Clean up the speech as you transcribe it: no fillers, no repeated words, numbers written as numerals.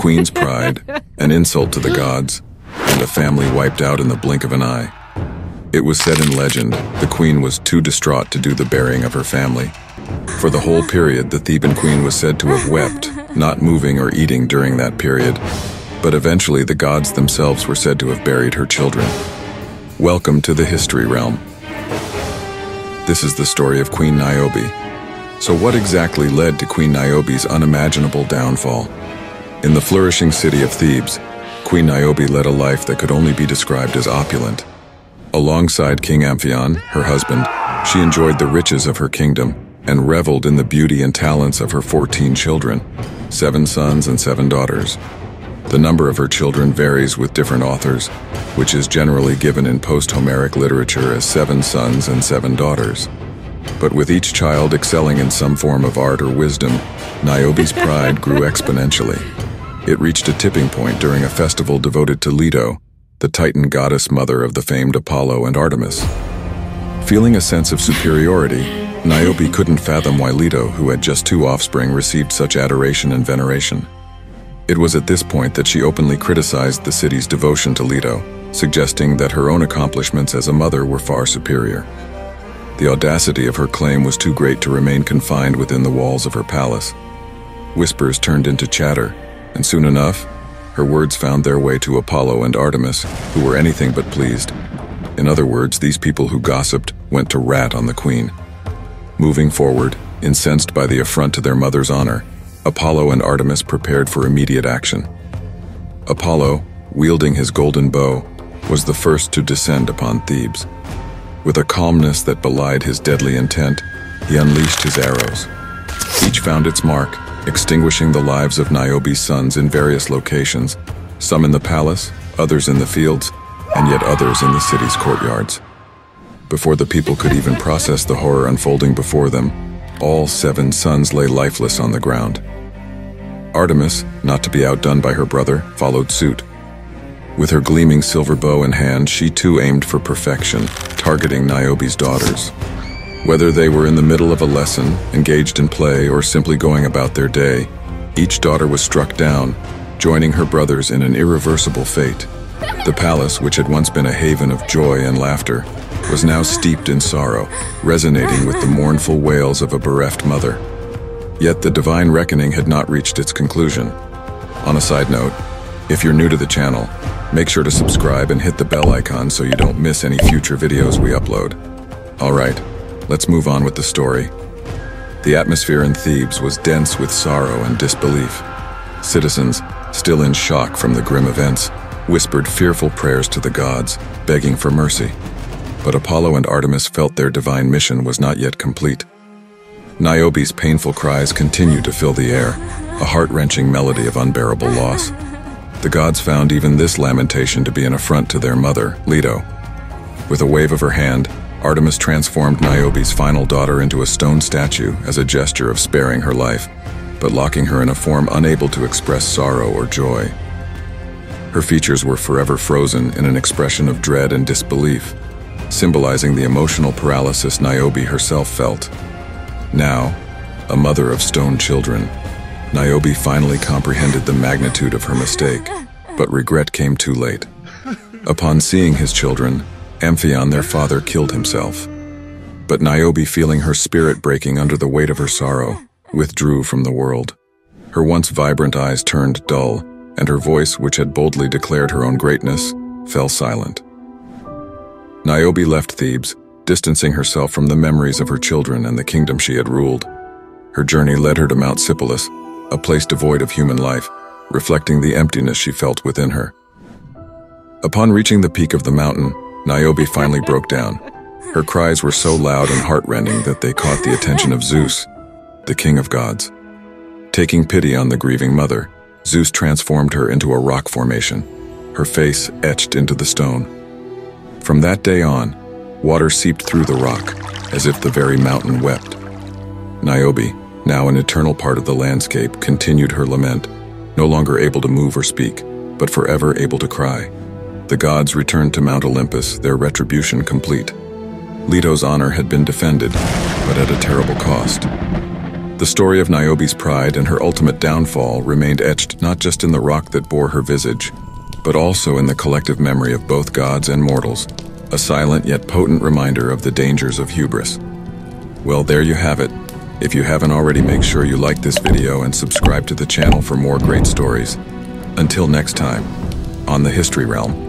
queen's pride, an insult to the gods, and a family wiped out in the blink of an eye. It was said in legend, the queen was too distraught to do the burying of her family. For the whole period, the Theban queen was said to have wept, not moving or eating during that period, but eventually the gods themselves were said to have buried her children. Welcome to the history realm. This is the story of Queen Niobe. So what exactly led to Queen Niobe's unimaginable downfall? In the flourishing city of Thebes, Queen Niobe led a life that could only be described as opulent. Alongside King Amphion, her husband, she enjoyed the riches of her kingdom and reveled in the beauty and talents of her 14 children, 7 sons and 7 daughters. The number of her children varies with different authors, which is generally given in post-Homeric literature as 7 sons and 7 daughters. But with each child excelling in some form of art or wisdom, Niobe's pride grew exponentially. It reached a tipping point during a festival devoted to Leto, the Titan goddess mother of the famed Apollo and Artemis. Feeling a sense of superiority, Niobe couldn't fathom why Leto, who had just 2 offspring, received such adoration and veneration. It was at this point that she openly criticized the city's devotion to Leto, suggesting that her own accomplishments as a mother were far superior. The audacity of her claim was too great to remain confined within the walls of her palace. Whispers turned into chatter, and soon enough, her words found their way to Apollo and Artemis, who were anything but pleased. In other words, these people who gossiped went to rat on the queen. Moving forward, incensed by the affront to their mother's honor, Apollo and Artemis prepared for immediate action. Apollo, wielding his golden bow, was the first to descend upon Thebes. With a calmness that belied his deadly intent, he unleashed his arrows. Each found its mark, extinguishing the lives of Niobe's sons in various locations, some in the palace, others in the fields, and yet others in the city's courtyards. Before the people could even process the horror unfolding before them, all 7 sons lay lifeless on the ground. Artemis, not to be outdone by her brother, followed suit. With her gleaming silver bow in hand, she too aimed for perfection, targeting Niobe's daughters. Whether they were in the middle of a lesson, engaged in play, or simply going about their day, each daughter was struck down, joining her brothers in an irreversible fate. The palace, which had once been a haven of joy and laughter, was now steeped in sorrow, resonating with the mournful wails of a bereft mother. Yet the divine reckoning had not reached its conclusion. On a side note, if you're new to the channel, make sure to subscribe and hit the bell icon so you don't miss any future videos we upload. Alright, let's move on with the story. The atmosphere in Thebes was dense with sorrow and disbelief. Citizens, still in shock from the grim events, whispered fearful prayers to the gods, begging for mercy. But Apollo and Artemis felt their divine mission was not yet complete. Niobe's painful cries continued to fill the air, a heart-wrenching melody of unbearable loss. The gods found even this lamentation to be an affront to their mother, Leto. With a wave of her hand, Artemis transformed Niobe's final daughter into a stone statue as a gesture of sparing her life, but locking her in a form unable to express sorrow or joy. Her features were forever frozen in an expression of dread and disbelief, symbolizing the emotional paralysis Niobe herself felt. Now, a mother of stone children, Niobe finally comprehended the magnitude of her mistake, but regret came too late. Upon seeing his children, Amphion, their father, killed himself. But Niobe, feeling her spirit breaking under the weight of her sorrow, withdrew from the world. Her once vibrant eyes turned dull, and her voice, which had boldly declared her own greatness, fell silent. Niobe left Thebes, distancing herself from the memories of her children and the kingdom she had ruled. Her journey led her to Mount Sipylus, a place devoid of human life, reflecting the emptiness she felt within her. Upon reaching the peak of the mountain, Niobe finally broke down. Her cries were so loud and heartrending that they caught the attention of Zeus, the king of gods. Taking pity on the grieving mother, Zeus transformed her into a rock formation, her face etched into the stone. From that day on, water seeped through the rock, as if the very mountain wept. Niobe, now an eternal part of the landscape, continued her lament, no longer able to move or speak, but forever able to cry. The gods returned to Mount Olympus, their retribution complete. Leto's honor had been defended, but at a terrible cost. The story of Niobe's pride and her ultimate downfall remained etched not just in the rock that bore her visage, but also in the collective memory of both gods and mortals, a silent yet potent reminder of the dangers of hubris. Well, there you have it. If you haven't already, make sure you like this video and subscribe to the channel for more great stories. Until next time, on the History Realm.